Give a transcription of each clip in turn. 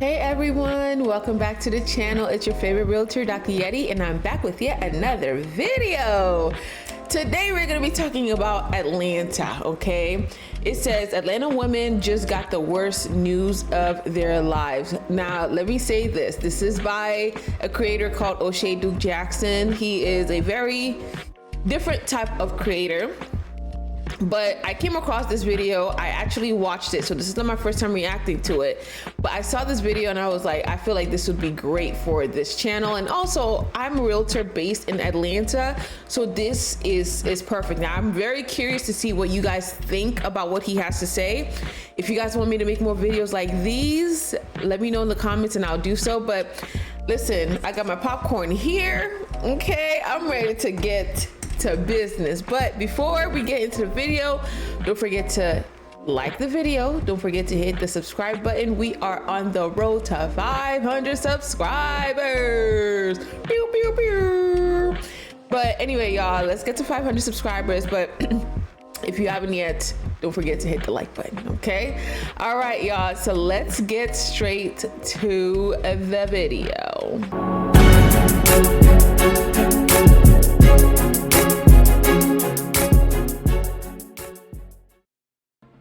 Hey everyone, welcome back to the channel. It's your favorite realtor, Dr. Yeti, and I'm back with yet another video. Today we're going to be talking about Atlanta, okay? It says Atlanta women just got the worst news of their lives. Now, let me say this. This is by a creator called O'Shea Duke Jackson. He is a very different type of creator. But I came across this video. I actually watched it, so this is not my first time reacting to it, but I saw this video and I was like, I feel like this would be great for this channel. And also, I'm a realtor based in Atlanta, so this is perfect. Now I'm very curious to see what you guys think about what he has to say. If you guys want me to make more videos like these, let me know in the comments and I'll do so. But listen, I got my popcorn here, okay? I'm ready to get to business. But before we get into the video, don't forget to like the video, don't forget to hit the subscribe button. We are on the road to 500 subscribers. Pew, pew, pew. But anyway, y'all, let's get to 500 subscribers. But if you haven't yet, don't forget to hit the like button, okay? All right, y'all, so let's get straight to the video.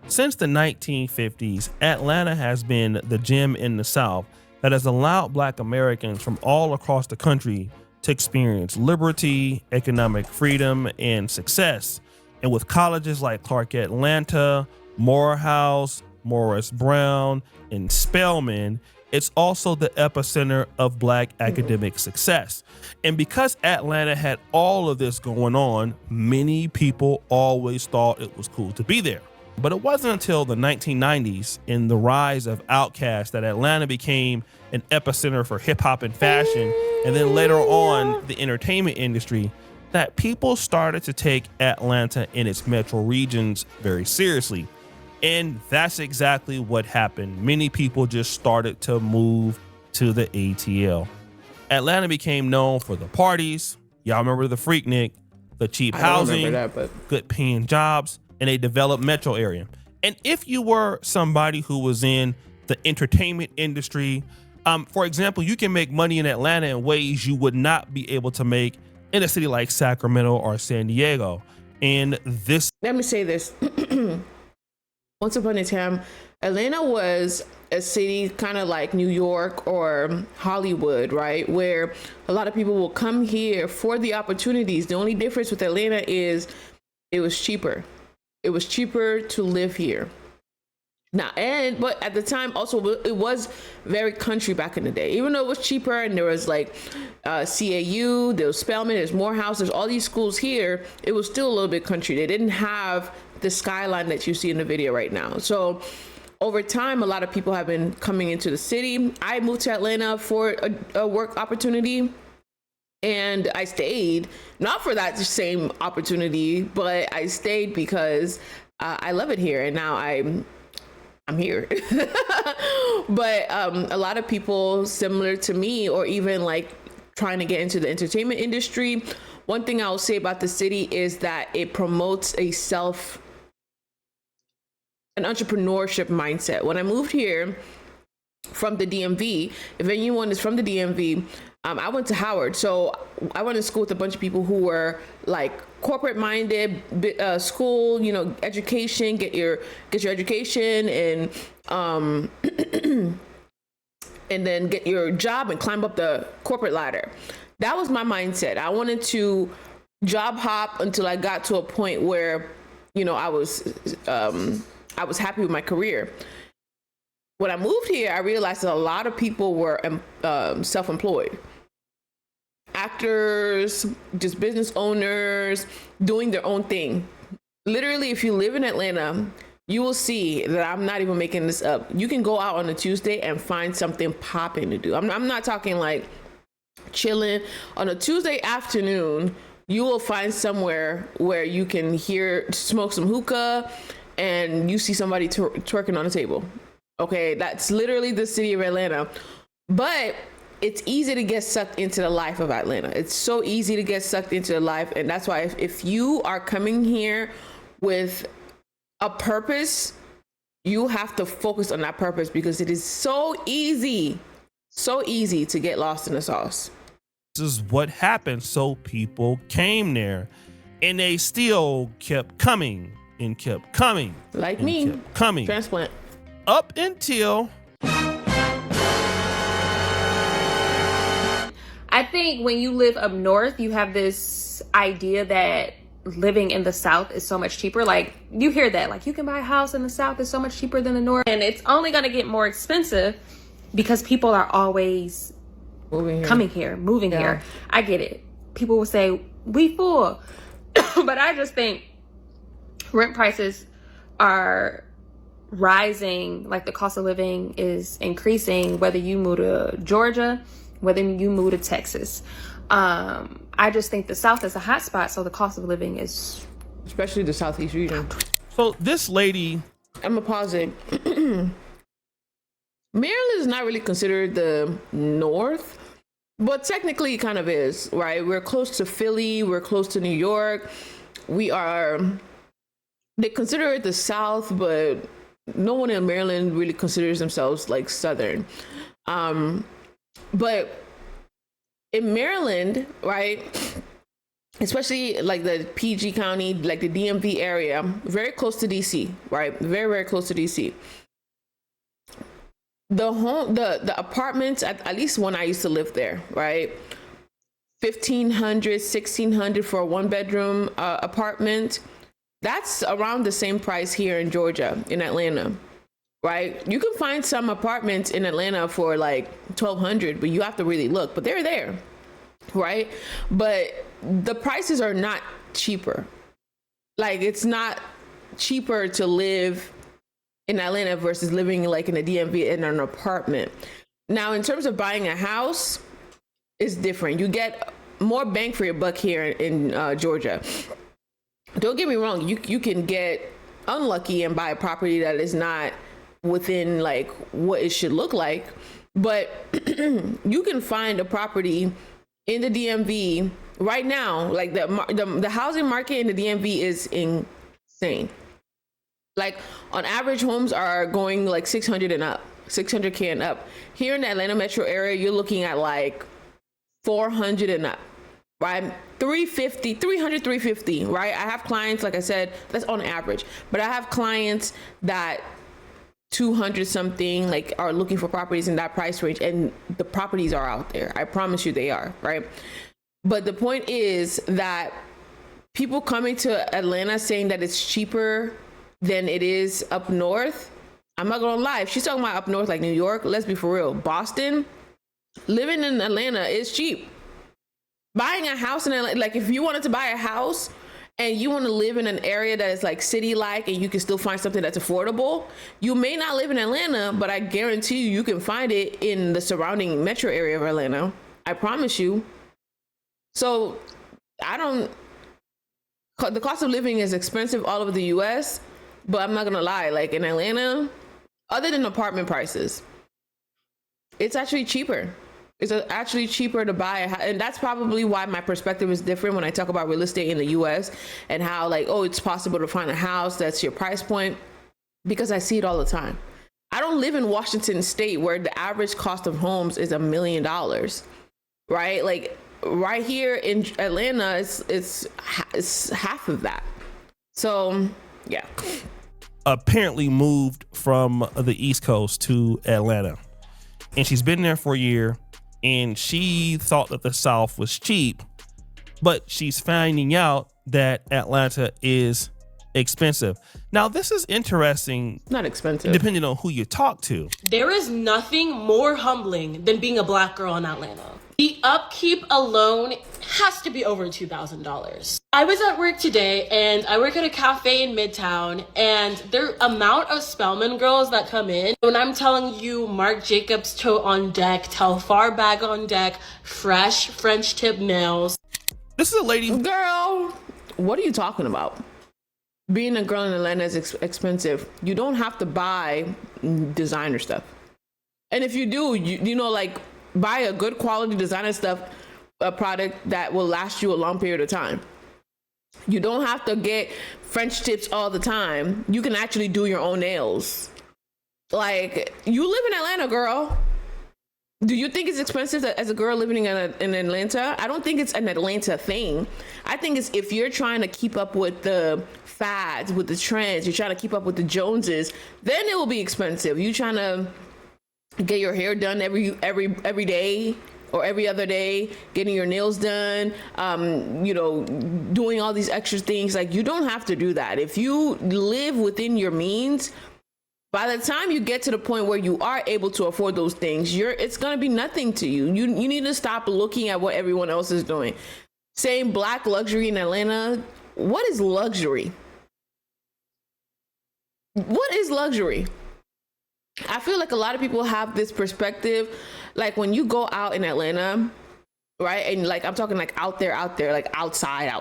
Since the 1950s, Atlanta has been the gem in the South that has allowed Black Americans from all across the country to experience liberty, economic freedom, and success. And with colleges like Clark Atlanta, Morehouse, Morris Brown, and Spelman, it's also the epicenter of Black academic success. And because Atlanta had all of this going on, many people always thought it was cool to be there. But it wasn't until the 1990s, in the rise of Outkast, that Atlanta became an epicenter for hip hop and fashion, and then later on the entertainment industry, that people started to take Atlanta and its metro regions very seriously. And that's exactly what happened. Many people just started to move to the ATL. Atlanta became known for the parties. Y'all remember the Freaknik, the cheap housing, good paying jobs, and a developed metro area. And if you were somebody who was in the entertainment industry, for example, you can make money in Atlanta in ways you would not be able to make in a city like Sacramento or San Diego. And this, let me say this. Once upon a time, Atlanta was a city kind of like New York or Hollywood, right? Where a lot of people will come here for the opportunities. The only difference with Atlanta is it was cheaper. It was cheaper to live here. Now, but at the time also it was very country back in the day. Even though it was cheaper and there was like CAU, there was Spelman, there's Morehouse, there's all these schools here, it was still a little bit country. They didn't have the skyline that you see in the video right now. So over time, a lot of people have been coming into the city. I moved to Atlanta for a work opportunity. And I stayed, not for that same opportunity, but I stayed because I love it here, and now I'm here. But a lot of people similar to me, or even like trying to get into the entertainment industry, one thing I'll say about the city is that it promotes an entrepreneurship mindset. When I moved here from the DMV, if anyone is from the DMV, I went to Howard, so I went to school with a bunch of people who were like corporate minded, school, you know, education, get your education, and and then get your job and climb up the corporate ladder. That was my mindset. I wanted to job hop until I got to a point where, you know, I was happy with my career. When I moved here, I realized that a lot of people were self-employed. Actors, just business owners, doing their own thing. Literally, if you live in Atlanta, you will see that I'm not even making this up. You can go out on a Tuesday and find something popping to do. I'm not talking like chilling. On a Tuesday afternoon, you will find somewhere where you can smoke some hookah and you see somebody twerking on a table. Okay, that's literally the city of Atlanta. But it's easy to get sucked into the life of Atlanta. It's so easy to get sucked into the life. And that's why if you are coming here with a purpose you have to focus on that purpose because it is so easy to get lost in the sauce. This is what happened. So people came there and they still kept coming and kept coming. Like and me. kept coming. Transplant. Up until I think when you live up north, you have this idea that living in the south is so much cheaper. Like, you hear that, like, you can buy a house in the south, is so much cheaper than the north, and it's only going to get more expensive because people are always moving here. I get it. People will say we full, but I just think rent prices are rising. Like, the cost of living is increasing, whether you move to Georgia, whether you move to Texas. I just think the South is a hot spot, so the cost of living is... Especially the Southeast region. So this lady... I'm going to pause it. Maryland is not really considered the North, but technically it kind of is, right? We're close to Philly. We're close to New York. They consider it the South, but no one in Maryland really considers themselves like Southern. But in Maryland, right, especially like the PG County, like the DMV area, very close to DC, right? Very, very close to DC. The apartments, at least when I used to live there, right? $1,500, $1,600 for a 1-bedroom apartment. That's around the same price here in Georgia, in Atlanta. Right? You can find some apartments in Atlanta for like $1,200, but you have to really look, but they're there, right? But the prices are not cheaper. Like, it's not cheaper to live in Atlanta versus living like in a DMV in an apartment. Now, in terms of buying a house, it's different. You get more bang for your buck here in Georgia. Don't get me wrong. You can get unlucky and buy a property that is not within like what it should look like, but you can find a property in the DMV right now. Like the housing market in the DMV is insane. Like, on average, homes are going like 600 and up, 600K and up. Here in the Atlanta metro area, you're looking at like 400 and up, right? 350, 300, 350, right? I have clients, like I said, that's on average, but I have clients that 200 something like are looking for properties in that price range, and the properties are out there. I promise you they are, right? But the point is that people coming to Atlanta saying that it's cheaper than it is up north, I'm not gonna lie. If she's talking about up north like New York, let's be for real. Boston, living in Atlanta is cheap. Buying a house in Atlanta, like if you wanted to buy a house and you want to live in an area that is like city-like and you can still find something that's affordable, you may not live in Atlanta, but I guarantee you can find it in the surrounding metro area of Atlanta. I promise you. So the cost of living is expensive all over the US, but I'm not gonna lie, like in Atlanta, other than apartment prices, it's actually cheaper. It's actually cheaper to buy a house. And that's probably why my perspective is different when I talk about real estate in the US and how like, oh, it's possible to find a house that's your price point, because I see it all the time. I don't live in Washington State where the average cost of homes is $1 million, right? Like right here in Atlanta, it's half of that. So yeah. Apparently moved from the East Coast to Atlanta, and she's been there for a year. And she thought that the South was cheap, but she's finding out that Atlanta is expensive. Now, this is interesting. Not expensive. Depending on who you talk to. There is nothing more humbling than being a Black girl in Atlanta. The upkeep alone has to be over $2,000. I was at work today and I work at a cafe in Midtown, and the amount of Spelman girls that come in, when I'm telling you Marc Jacobs tote on deck, Telfar bag on deck, fresh French tip nails. This is a lady. Girl, what are you talking about? Being a girl in Atlanta is expensive. You don't have to buy designer stuff. And if you do, you know, like buy a good quality designer stuff, a product that will last you a long period of time. You don't have to get French tips all the time. You can actually do your own nails Like, you live in Atlanta, girl. Do you think it's expensive as a girl living in Atlanta? I don't think it's an Atlanta thing. I think it's if you're trying to keep up with the fads, with the trends, you're trying to keep up with the Joneses, then it will be expensive. You trying to get your hair done every day or every other day, getting your nails done, doing all these extra things. Like, you don't have to do that. If you live within your means, by the time you get to the point where you are able to afford those things, it's going to be nothing to you. You need to stop looking at what everyone else is doing. Saying black luxury in Atlanta, what is luxury? What is luxury? I feel like a lot of people have this perspective, like when you go out in Atlanta, right? And like, I'm talking like out there, like outside,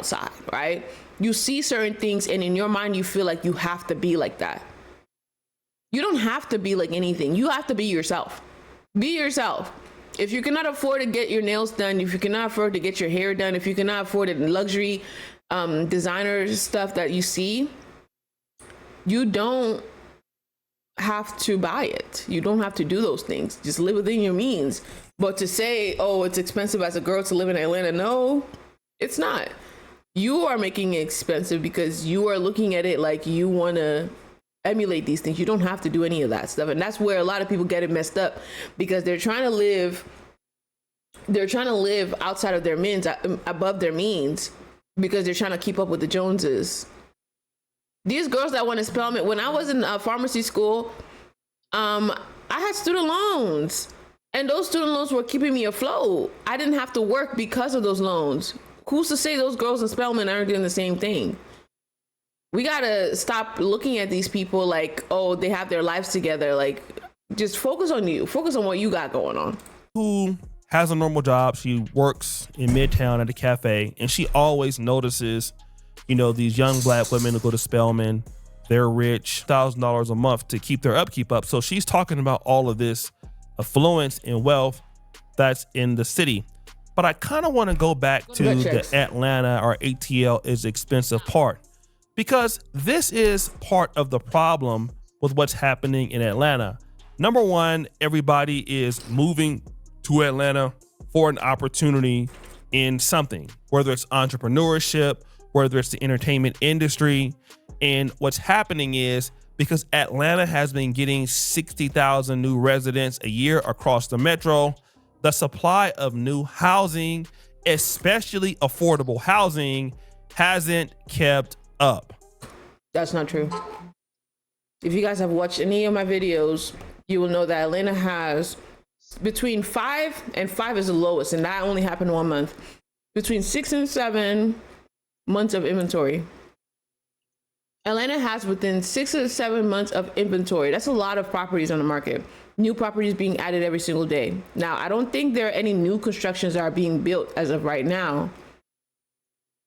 right? You see certain things and in your mind, you feel like you have to be like that. You don't have to be like anything. You have to be yourself. Be yourself. If you cannot afford to get your nails done, if you cannot afford to get your hair done, if you cannot afford the luxury designer stuff that you see, you don't have to buy it. You don't have to do those things. Just live within your means. But to say, oh, it's expensive as a girl to live in Atlanta, no, it's not. You are making it expensive because you are looking at it like you want to emulate these things. You don't have to do any of that stuff. And that's where a lot of people get it messed up, because they're trying to live outside of their means, above their means, because they're trying to keep up with the Joneses. These girls that want to Spelman, when I was in pharmacy school, I had student loans, and those student loans were keeping me afloat. I didn't have to work because of those loans. Who's to say those girls in Spelman aren't doing the same thing? We gotta stop looking at these people like, oh, they have their lives together. Like, just focus on you. Focus on what you got going on. Who has a normal job. She works in Midtown at a cafe, and she always notices, these young black women who go to Spelman. They're rich, $1,000 a month to keep their upkeep up. So she's talking about all of this affluence and wealth that's in the city. But I kind of want to go back to the Atlanta or ATL is expensive part, because this is part of the problem with what's happening in Atlanta. Number one, everybody is moving to Atlanta for an opportunity in something, whether it's entrepreneurship, whether it's the entertainment industry. And what's happening is, because Atlanta has been getting 60,000 new residents a year across the metro, the supply of new housing, especially affordable housing, hasn't kept up. That's not true. If you guys have watched any of my videos, you will know that Atlanta has between 5 and 5 is the lowest, and that only happened 1 month, between 6 and 7 months of inventory. Atlanta has within 6 to 7 months of inventory. That's a lot of properties on the market. New properties being added every single day. Now, I don't think there are any new constructions that are being built as of right now.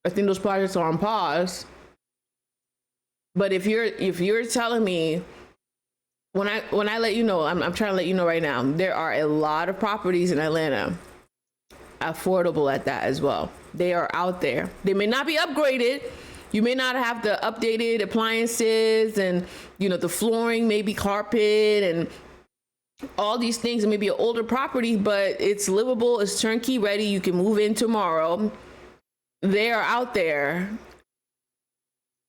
I think those projects are on pause. But if you're telling me, when I let you know, I'm trying to let you know right now, there are a lot of properties in Atlanta affordable at that as well. They are out there. They may not be upgraded. You may not have the updated appliances, and the flooring may be carpet and all these things. It may be an older property, but it's livable, it's turnkey ready. You can move in tomorrow. They are out there.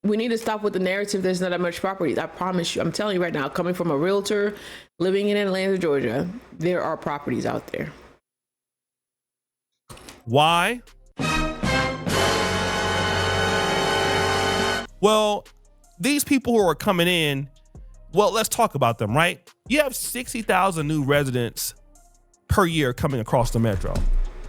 We need to stop with the narrative there's not that much properties. I promise you, I'm telling you right now, coming from a realtor living in Atlanta, Georgia, there are properties out there. Why? Well, these people who are coming in, well, let's talk about them, right? You have 60,000 new residents per year coming across the metro.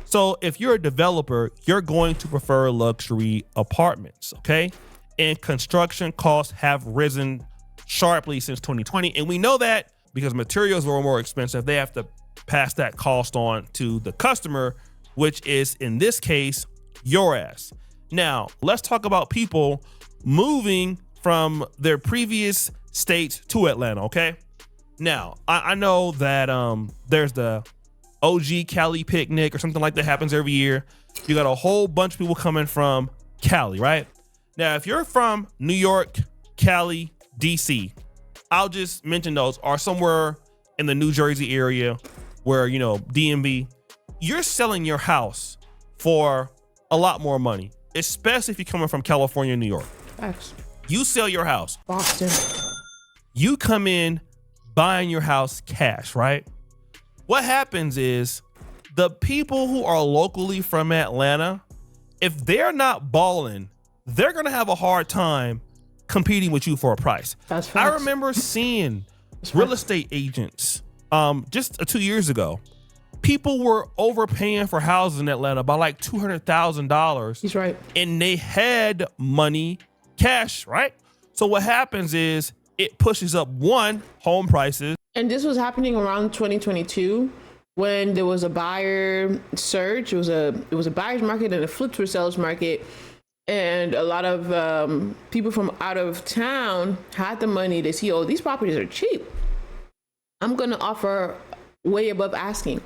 So if you're a developer, you're going to prefer luxury apartments, okay? And construction costs have risen sharply since 2020. And we know that because materials were more expensive. They have to pass that cost on to the customer, which is, in this case, your ass. Now, let's talk about people moving from their previous states to Atlanta, okay? Now, I know that there's the OG Cali picnic or something like that happens every year. You got a whole bunch of people coming from Cali, right? Now, if you're from New York, Cali, DC, I'll just mention those, are somewhere in the New Jersey area where, you know, DMV, you're selling your house for a lot more money, especially if you're coming from California, New York. Facts. You sell your house. Boston. You come in buying your house cash, right? What happens is the people who are locally from Atlanta, if they're not balling, they're going to have a hard time competing with you for a price. That's I facts. remember seeing real estate agents just 2 years ago. People were overpaying for houses in Atlanta by like $200,000. He's right. And they had money, cash, right? So what happens is it pushes up home prices. And this was happening around 2022 when there was a buyer surge. It was a buyer's market and a flip to a seller's market. And a lot of people from out of town had the money to see, oh, these properties are cheap. I'm going to offer way above asking.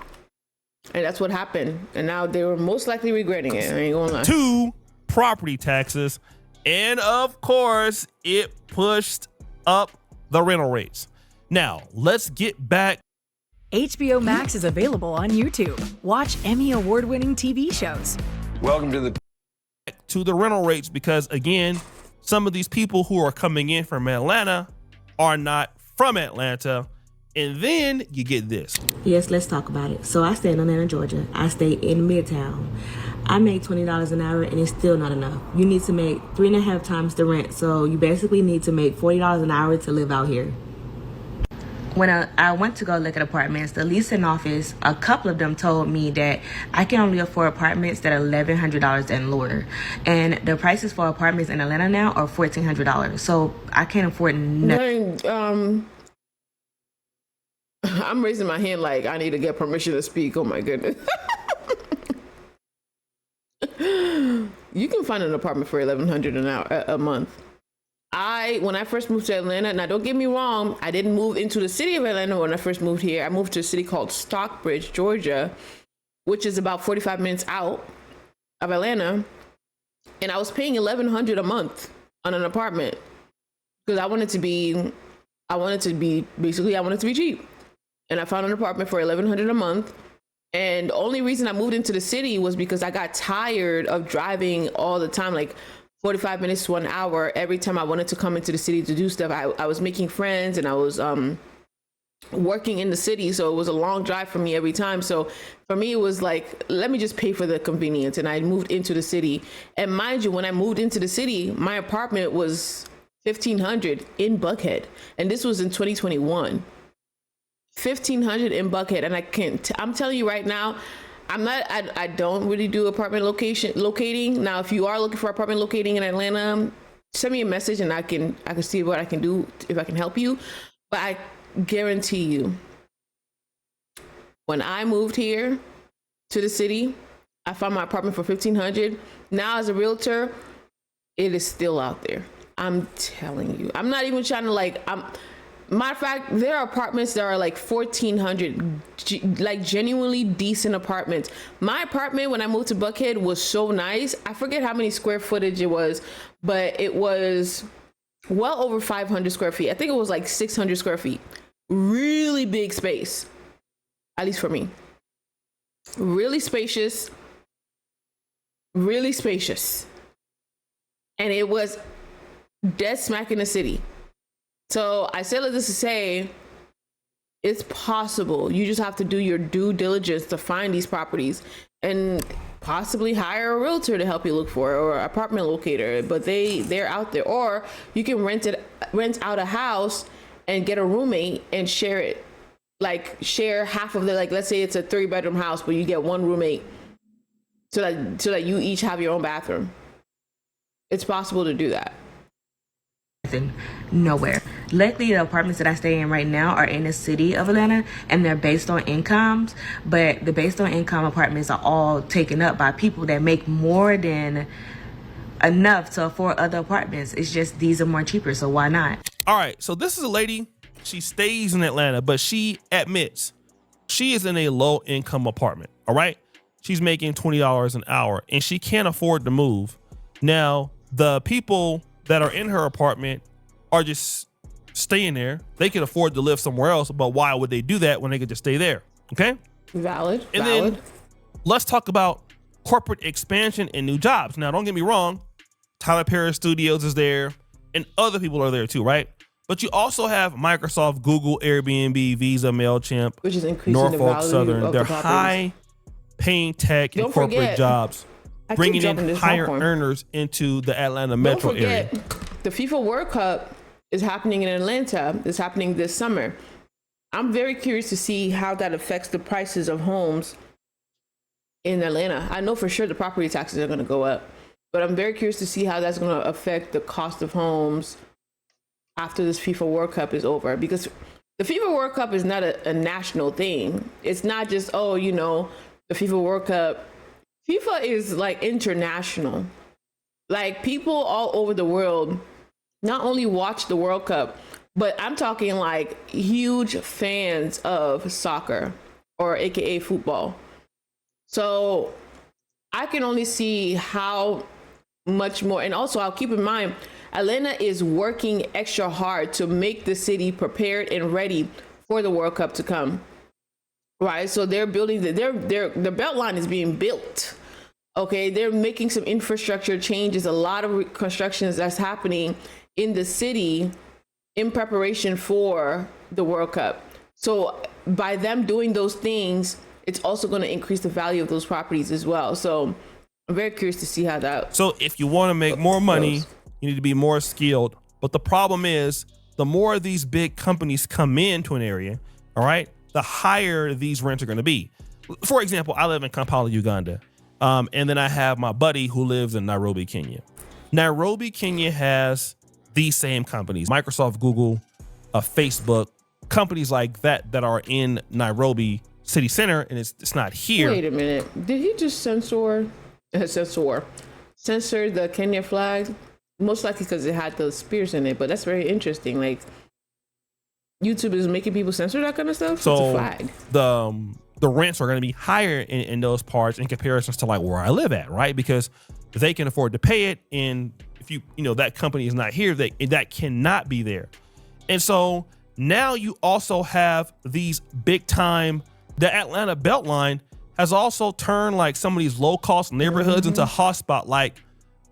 And that's what happened. And now they were most likely regretting it. I ain't gonna lie. 2, property taxes. And of course, it pushed up the rental rates. Now, let's get back. HBO Max is available on YouTube. Watch Emmy award-winning TV shows. Welcome to the rental rates, because again, some of these people who are coming in from Atlanta are not from Atlanta. And then you get this. Yes, let's talk about it. So I stay in Atlanta, Georgia. I stay in Midtown. I make $20 an hour and it's still not enough. You need to make 3.5 times the rent. So you basically need to make $40 an hour to live out here. When I went to go look at apartments, the leasing office, a couple of them told me that I can only afford apartments that are $1,100 and lower. And the prices for apartments in Atlanta now are $1,400. So I can't afford nothing. I'm raising my hand like I need to get permission to speak. Oh my goodness. You can find an apartment for $1,100 a month. When I first moved to Atlanta, now don't get me wrong, I didn't move into the city of Atlanta when I first moved here. I moved to a city called Stockbridge, Georgia, which is about 45 minutes out of Atlanta. And I was paying $1,100 a month on an apartment because I wanted to be cheap. And I found an apartment for $1,100 a month. And the only reason I moved into the city was because I got tired of driving all the time, like 45 minutes to 1 hour every time I wanted to come into the city to do stuff. I was making friends and I was working in the city, so it was a long drive for me every time. So for me, it was like, let me just pay for the convenience. And I moved into the city. And mind you, when I moved into the city, my apartment was $1,500 in Buckhead. And this was in 2021. $1,500 in Buckhead. And I'm telling you right now, I don't really do apartment locating. Now, if you are looking for apartment locating in Atlanta, send me a message and I can see what I can do, if I can help you. But I guarantee you, when I moved here to the city, I found my apartment for $1,500. Now, as a realtor, it is still out there. I'm telling you. I'm not even trying to matter of fact, there are apartments that are like $1,400, like genuinely decent apartments. My apartment when I moved to Buckhead was so nice. I forget how many square footage it was, but it was well over 500 square feet. I think it was like 600 square feet. Really big space, at least for me. Really spacious. Really spacious. And it was dead smack in the city. So I said this to say, it's possible. You just have to do your due diligence to find these properties and possibly hire a realtor to help you look for it, or an apartment locator. But they're out there. Or you can rent out a house and get a roommate and share it. Like share half of the, like, let's say it's a 3-bedroom house, but you get one roommate so that you each have your own bathroom. It's possible to do that. Nowhere. Luckily, the apartments that I stay in right now are in the city of Atlanta, and they're based on incomes, but the based on income apartments are all taken up by people that make more than enough to afford other apartments. It's just these are more cheaper, so why not? All right, so this is a lady, she stays in Atlanta, but she admits she is in a low income apartment, all right? She's making $20 an hour and she can't afford to move. Now, the people that are in her apartment are just staying there. They can afford to live somewhere else, but why would they do that when they could just stay there? Okay. Valid. And valid. then let's talk about corporate expansion and new jobs. Now, don't get me wrong. Tyler Perry Studios is there and other people are there too, right? But you also have Microsoft, Google, Airbnb, Visa, MailChimp, Which is increasing the Norfolk value Southern. of They're the properties. high paying tech and Don't corporate forget, jobs, I keep bringing dropping in this higher popcorn. earners into the Atlanta Don't metro forget, area. the FIFA World Cup is happening in Atlanta. It's happening this summer. I'm very curious to see how that affects the prices of homes in Atlanta. I know for sure the property taxes are going to go up, but I'm very curious to see how that's going to affect the cost of homes after this FIFA World Cup is over, because the FIFA World Cup is not a national thing. It's not just, oh, you know, the FIFA World Cup. FIFA is like international. Like people all over the world not only watch the World Cup, but I'm talking like huge fans of soccer, or AKA football. So I can only see how much more. And also I'll keep in mind, Atlanta is working extra hard to make the city prepared and ready for the World Cup to come. Right? So they're building the Beltline is being built. Okay, they're making some infrastructure changes, a lot of constructions that's happening in the city in preparation for the World Cup. So by them doing those things, it's also going to increase the value of those properties as well. So I'm very curious to see how that. So if you want to make more money, goes. you need to be more skilled. But the problem is, the more of these big companies come into an area, all right, the higher these rents are going to be. For example, I live in Kampala, Uganda. And then I have my buddy who lives in Nairobi, Kenya. Nairobi, Kenya has these same companies, Microsoft, Google, Facebook, companies like that are in Nairobi city center, and it's not here. Wait a minute. Did he just censor the Kenya flag? Most likely because it had the spears in it, but that's very interesting. Like YouTube is making people censor that kind of stuff. It's a So flag. the rents are going to be higher in those parts in comparisons to like where I live at, right? Because they can afford to pay it, and if you know that company is not here, that cannot be there. And so now you also have these big time. The Atlanta Beltline has also turned like some of these low cost neighborhoods into hotspot. Like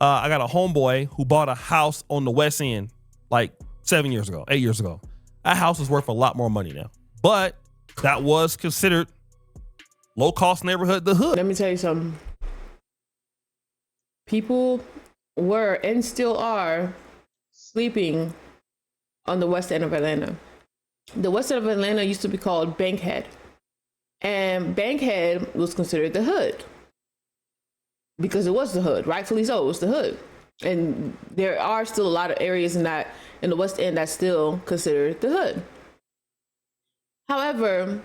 I got a homeboy who bought a house on the West End like 8 years ago. That house is worth a lot more money now, but that was considered low cost neighborhood, the hood. Let me tell you something. People were and still are sleeping on the west end of Atlanta. The west end of Atlanta used to be called Bankhead. And Bankhead was considered the hood. Because it was the hood, rightfully so, it was the hood. And there are still a lot of areas in the west end that's still considered the hood. However,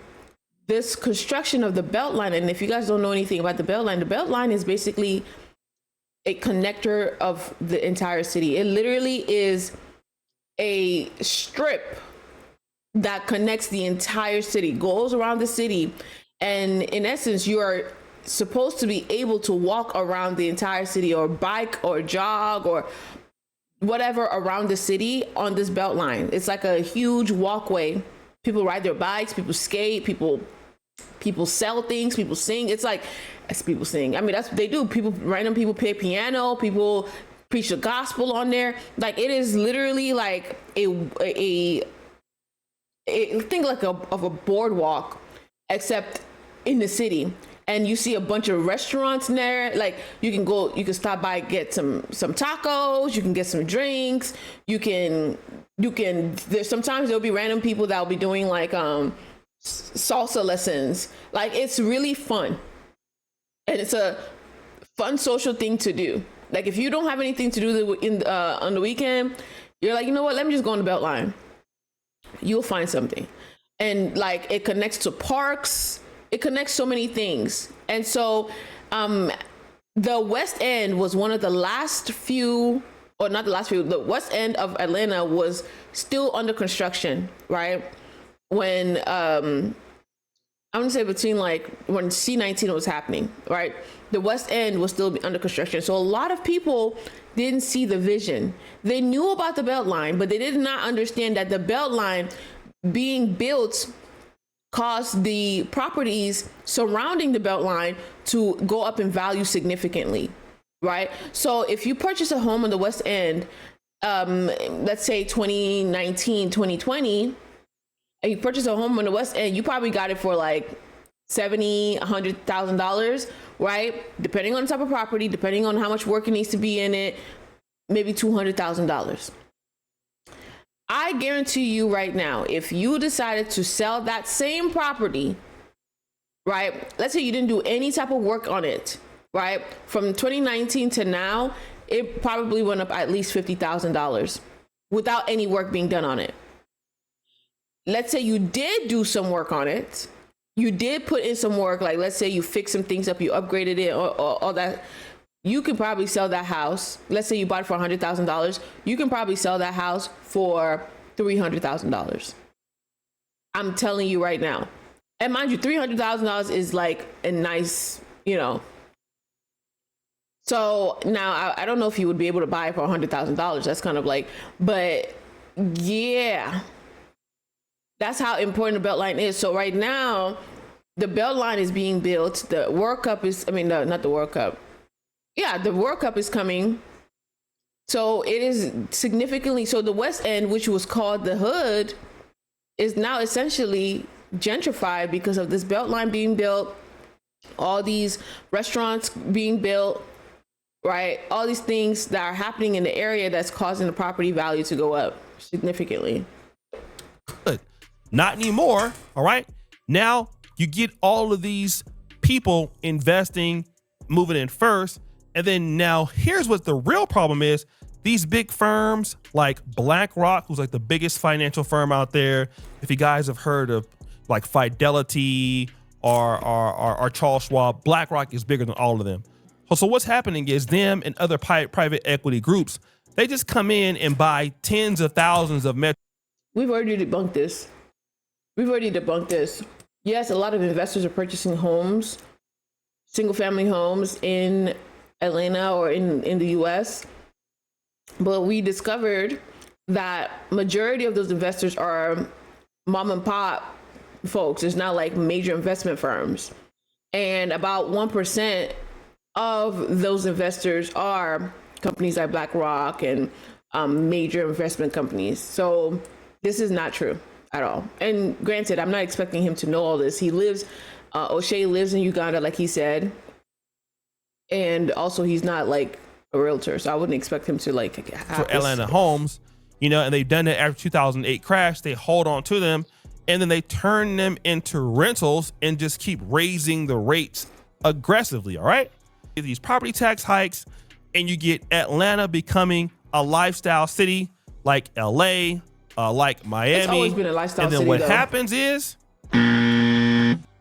this construction of the Beltline, and if you guys don't know anything about the Beltline is basically a connector of the entire city. It literally is a strip that connects the entire city, goes around the city, and in essence, you are supposed to be able to walk around the entire city, or bike or jog or whatever around the city on this Beltline. It's like a huge walkway. People ride their bikes, people skate, people sell things, people sing. It's like, as people sing, I mean, that's what they do. Random people play piano, people preach the gospel on there. Like, it is literally like a think like of a boardwalk, except in the city. And you see a bunch of restaurants in there. Like, you can stop by, get some tacos, you can get some drinks, you can there's sometimes there'll be random people that'll be doing like salsa lessons. Like, it's really fun. And it's a fun social thing to do. Like, if you don't have anything to do on the weekend, you're like, you know what, let me just go on the Beltline. You'll find something. And like, it connects to parks, it connects so many things. And so the West End was one of the last few, or not the last few, the West End of Atlanta was still under construction, right? When I'm gonna say between like when C19 was happening, right? The West End was still under construction. So a lot of people didn't see the vision. They knew about the Beltline, but they did not understand that the Beltline being built caused the properties surrounding the Beltline to go up in value significantly, right? So if you purchase a home on the West End, let's say 2019, 2020, and you purchase a home on the West End, you probably got it for like $70,000, $100,000, right? Depending on the type of property, depending on how much work it needs to be in it, maybe $200,000. I guarantee you right now, if you decided to sell that same property, right? Let's say you didn't do any type of work on it, right? From 2019 to now, it probably went up at least $50,000 without any work being done on it. Let's say you did do some work on it. You did put in some work, like let's say you fixed some things up, you upgraded it, or all that. You can probably sell that house. Let's say you bought it for $100,000. You can probably sell that house for $300,000. I'm telling you right now. And mind you, $300,000 is like a nice, you know. So now I don't know if you would be able to buy it for $100,000. That's kind of like, but yeah, that's how important the Beltline is. So right now, the Beltline is being built. The World Cup is, not the World Cup. Yeah, the World Cup is coming. So it is significantly, so the West End, which was called the Hood, is now essentially gentrified because of this Beltline being built, all these restaurants being built, right? All these things that are happening in the area that's causing the property value to go up significantly. Good. Not anymore. All right. Now you get all of these people investing, moving in first. And then now here's what the real problem is. These big firms like BlackRock, who's like the biggest financial firm out there. If you guys have heard of like Fidelity or Charles Schwab, BlackRock is bigger than all of them. So what's happening is them and other private equity groups, they just come in and buy tens of thousands of metro. We've already debunked this. Yes, a lot of investors are purchasing homes, single family homes in Atlanta or in the US. But we discovered that majority of those investors are mom and pop folks. It's not like major investment firms. And about 1% of those investors are companies like BlackRock and major investment companies. So this is not true at all. And granted, I'm not expecting him to know all this. He lives, O'Shea lives in Uganda, like he said. And also he's not like a realtor, so I wouldn't expect him to like have for Atlanta homes, you know, and they've done it after 2008 crash. They hold on to them and then they turn them into rentals and just keep raising the rates aggressively. All right. These property tax hikes, and you get Atlanta becoming a lifestyle city like LA, like Miami. It's always been a lifestyle city. And then what happens is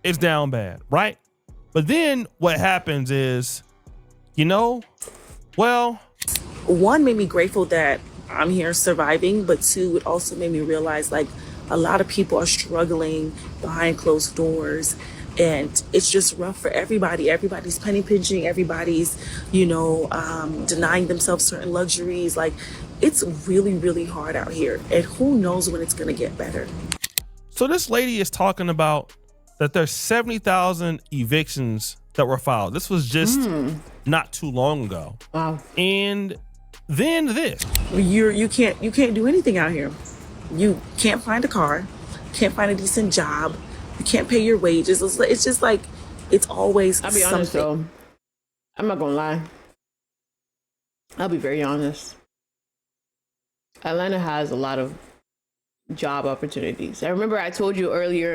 it's down bad, right? But then what happens is, you know, well, one made me grateful that I'm here surviving, but two, it also made me realize like a lot of people are struggling behind closed doors, and it's just rough for everybody. Everybody's penny pinching, everybody's, you know, denying themselves certain luxuries. Like it's really, really hard out here, and who knows when it's gonna get better. So this lady is talking about that there's 70,000 evictions that were filed. This was just not too long ago. Wow. And then this. You can't do anything out here. You can't find a car, can't find a decent job, you can't pay your wages. It's just like it's always I'll be something. honest though. I'm not gonna lie. I'll be very honest. Atlanta has a lot of job opportunities. I remember I told you earlier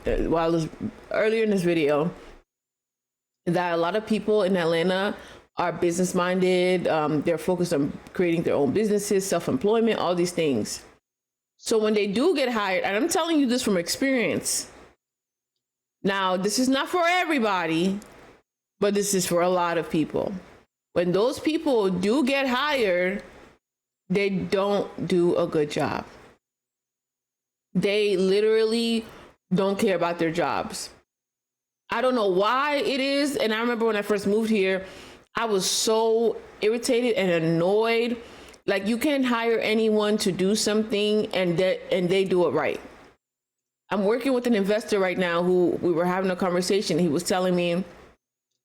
earlier in this video that a lot of people in Atlanta are business minded. They're focused on creating their own businesses, self-employment, all these things. So when they do get hired, and I'm telling you this from experience. Now, this is not for everybody, but this is for a lot of people. When those people do get hired, they don't do a good job. They literally don't care about their jobs. I don't know why it is. And I remember when I first moved here, I was so irritated and annoyed. Like, you can't hire anyone to do something and they do it right. I'm working with an investor right now who we were having a conversation. He was telling me,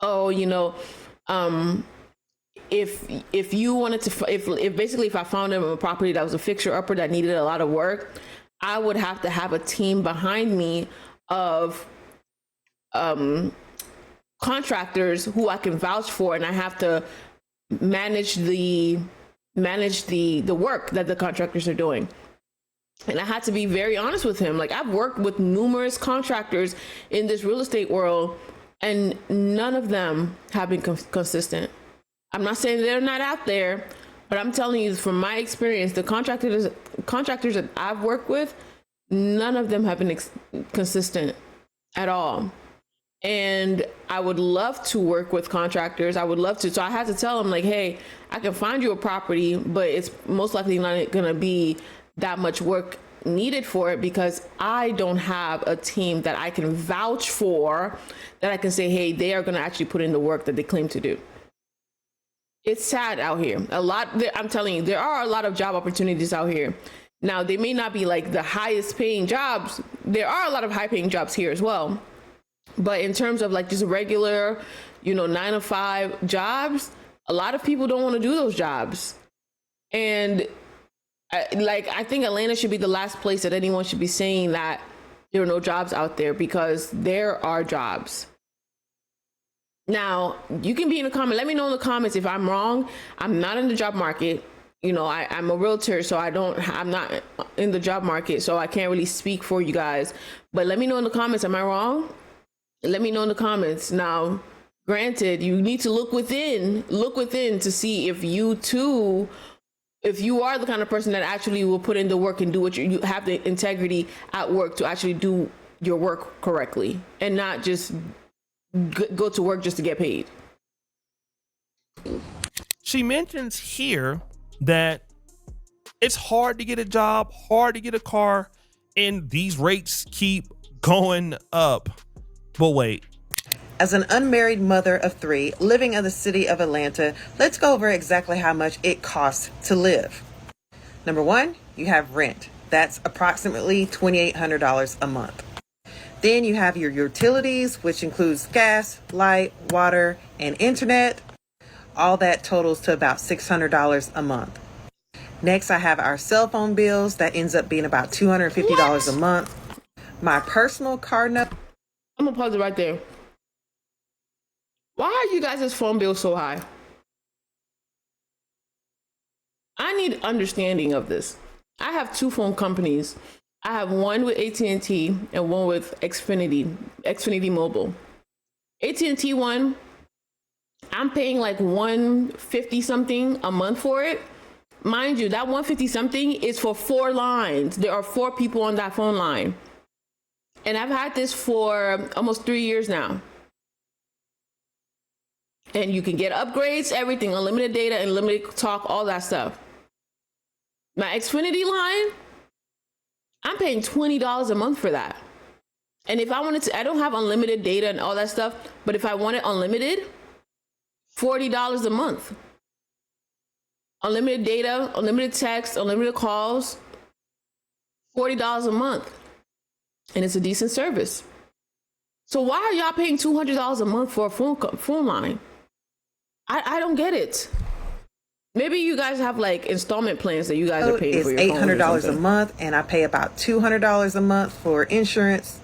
oh, if you wanted to, if I found him a property that was a fixer upper that needed a lot of work, I would have to have a team behind me of contractors who I can vouch for, and I have to manage the work that the contractors are doing. And I had to be very honest with him. Like, I've worked with numerous contractors in this real estate world, and none of them have been consistent. I'm not saying they're not out there, but I'm telling you from my experience, the contractors that I've worked with, none of them have been consistent at all. And I would love to work with contractors. I would love to. So I had to tell them, like, hey, I can find you a property, but it's most likely not going to be that much work needed for it, because I don't have a team that I can vouch for, that I can say, hey, they are going to actually put in the work that they claim to do. It's sad out here. I'm telling you, there are a lot of job opportunities out here. Now, they may not be like the highest paying jobs. There are a lot of high paying jobs here as well. But in terms of like just regular, 9-to-5 jobs, a lot of people don't want to do those jobs. And I think Atlanta should be the last place that anyone should be saying that there are no jobs out there, because there are jobs. Now, you can be in the comment. Let me know in the comments if I'm wrong. I'm not in the job market. I'm a realtor, so I'm not in the job market, so I can't really speak for you guys. But let me know in the comments. Am I wrong? Let me know in the comments. Now, granted, you need to look within to see if you are the kind of person that actually will put in the work and do what you have the integrity at work to actually do your work correctly, and not just go to work just to get paid. She mentions here that it's hard to get a job, hard to get a car, and these rates keep going up. But wait. As an unmarried mother of 3 living in the city of Atlanta, let's go over exactly how much it costs to live. Number 1, you have rent. That's approximately $2,800 a month. Then you have your utilities, which includes gas, light, water, and internet. All that totals to about $600 a month. Next, I have our cell phone bills. That ends up being about $250 a month. My personal car note. I'm gonna pause it right there. Why are you guys' phone bill so high? I need understanding of this. I have 2 phone companies. I have one with AT&T and one with Xfinity Mobile. AT&T one, I'm paying like $150 something a month for it. Mind you, that $150 something is for 4 lines. There are 4 people on that phone line. And I've had this for almost 3 years now. And you can get upgrades, everything, unlimited data, unlimited talk, all that stuff. My Xfinity line, I'm paying $20 a month for that. And if I wanted to, I don't have unlimited data and all that stuff, but if I wanted unlimited, $40 a month. Unlimited data, unlimited text, unlimited calls, $40 a month. And it's a decent service. So why are y'all paying $200 a month for a phone line? I don't get it. Maybe you guys have like installment plans that you guys are paying for your phone. It's $800 a month, and I pay about $200 a month for insurance.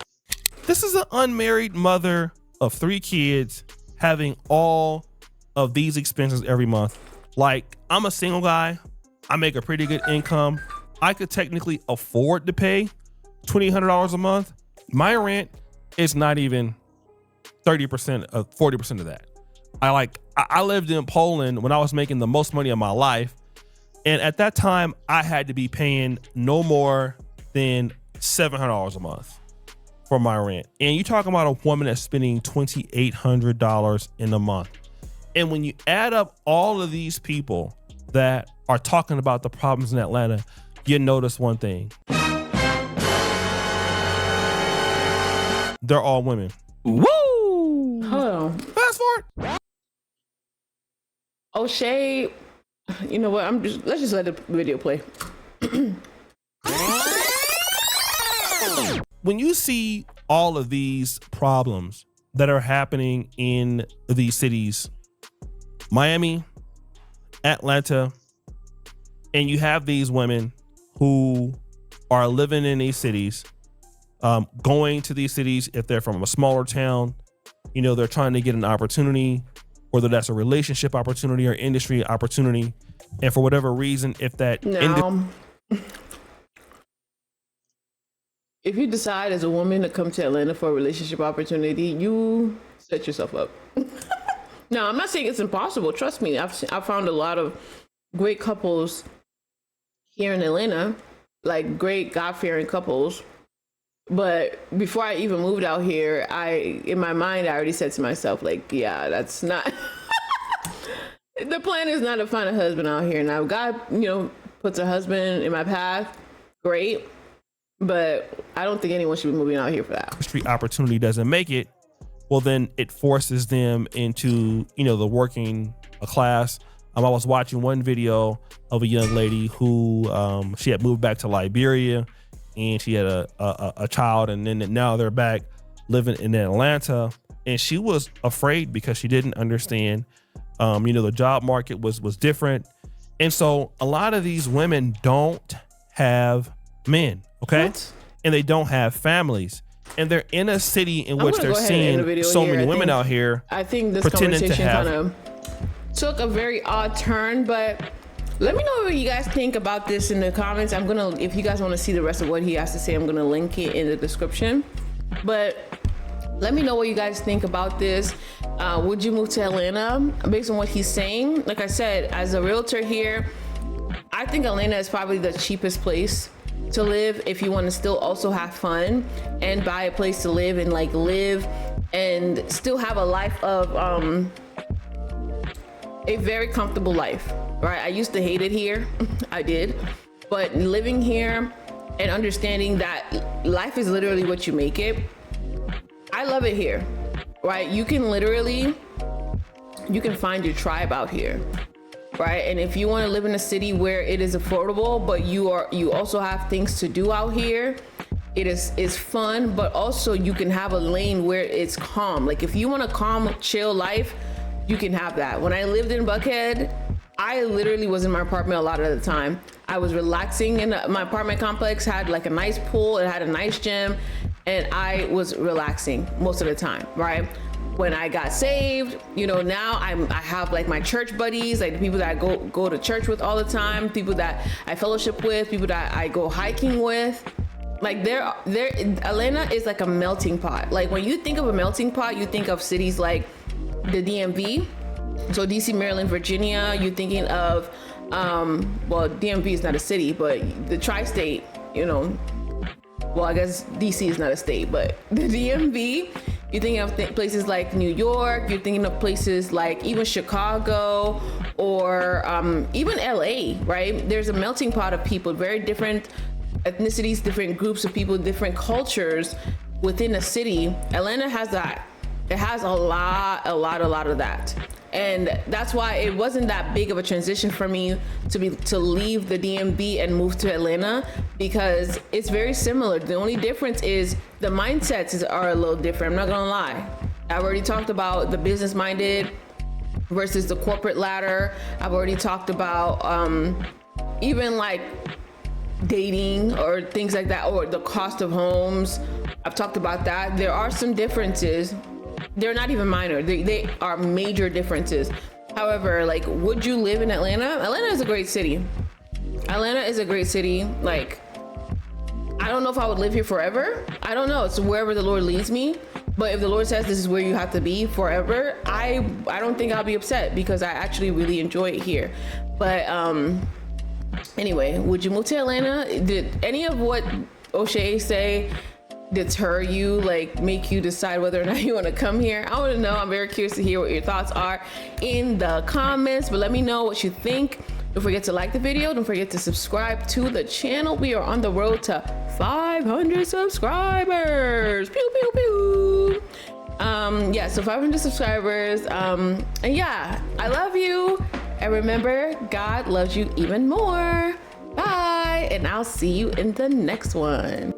This is an unmarried mother of 3 kids having all of these expenses every month. Like, I'm a single guy. I make a pretty good income. I could technically afford to pay $2,800 a month. My rent is not even 30% of 40% of that. I lived in Poland when I was making the most money of my life. And at that time, I had to be paying no more than $700 a month for my rent. And you're talking about a woman that's spending $2,800 in a month. And when you add up all of these people that are talking about the problems in Atlanta, you notice one thing. They're all women. Woo! know. Fast forward. O'Shea, you know what? Let's just let the video play. When you see all of these problems that are happening in these cities, Miami, Atlanta, and you have these women who are living in these cities, going to these cities if they're from a smaller town, you know, they're trying to get an opportunity, whether that's a relationship opportunity or industry opportunity. And for whatever reason, if that if you decide as a woman to come to Atlanta for a relationship opportunity, you set yourself up. No, I'm not saying it's impossible. Trust me. I've found a lot of great couples here in Atlanta, like great God-fearing couples. But before I even moved out here, in my mind, I already said to myself, like, yeah, that's not, the plan is not to find a husband out here. Now, God, you know, puts a husband in my path, great. But I don't think anyone should be moving out here for that. Street opportunity doesn't make it, well, then it forces them into, you know, the working class. I was watching one video of a young lady who she had moved back to Liberia, and she had a child, and then now they're back living in Atlanta, and she was afraid because she didn't understand, you know, the job market was different, and so a lot of these women don't have men, okay, and they don't have families, and they're in a city in which they're seeing so many women out here. I think this conversation kind of took a very odd turn, but let me know what you guys think about this in the comments. If you guys want to see the rest of what he has to say, I'm gonna link it in the description. But let me know what you guys think about this. Would you move to Atlanta based on what he's saying? Like I said, as a realtor here, I think Atlanta is probably the cheapest place to live if you want to still also have fun and buy a place to live and like live and still have a life of a very comfortable life, right? I used to hate it here. I did. But living here and understanding that life is literally what you make it, I love it here, right? You can find your tribe out here, right? And if you want to live in a city where it is affordable, but you also have things to do out here, it's fun, but also you can have a lane where it's calm. Like if you want a calm, chill life, you can have that. When I lived in Buckhead, I literally was in my apartment a lot of the time. I was relaxing in my apartment complex, had like a nice pool, it had a nice gym, and I was relaxing most of the time, right? When I got saved, you know, now I have like my church buddies, like the people that I go to church with all the time, people that I fellowship with, people that I go hiking with. Like Atlanta is like a melting pot. Like when you think of a melting pot, you think of cities like the DMV, so DC, Maryland, Virginia. You're thinking of, well, DMV is not a city, but the tri-state, you know, well, I guess DC is not a state, but the DMV, you're thinking of places like New York, you're thinking of places like even Chicago or even LA, right? There's a melting pot of people, very different ethnicities, different groups of people, different cultures within a city. Atlanta has that. It has a lot of that. And that's why it wasn't that big of a transition for me to leave the DMV and move to Atlanta, because it's very similar. The only difference is the mindsets are a little different. I'm not gonna lie. I've already talked about the business minded versus the corporate ladder. I've already talked about even like dating or things like that, or the cost of homes. I've talked about that. There are some differences. They're not even minor. They are major differences. However, like, would you live in Atlanta? Atlanta is a great city. Atlanta is a great city. Like, I don't know if I would live here forever. I don't know. It's wherever the Lord leads me. But if the Lord says this is where you have to be forever, I don't think I'll be upset, because I actually really enjoy it here. But anyway, would you move to Atlanta? Did any of what O'Shea say deter you, like make you decide whether or not you want to come here? I want to know. I'm very curious to hear what your thoughts are in the comments, but let me know what you think. Don't forget to like the video. Don't forget to subscribe to the channel. We are on the road to 500 subscribers. Pew, pew, pew. Yeah, so 500 subscribers. And yeah, I love you. And remember, God loves you even more. Bye. And I'll see you in the next one.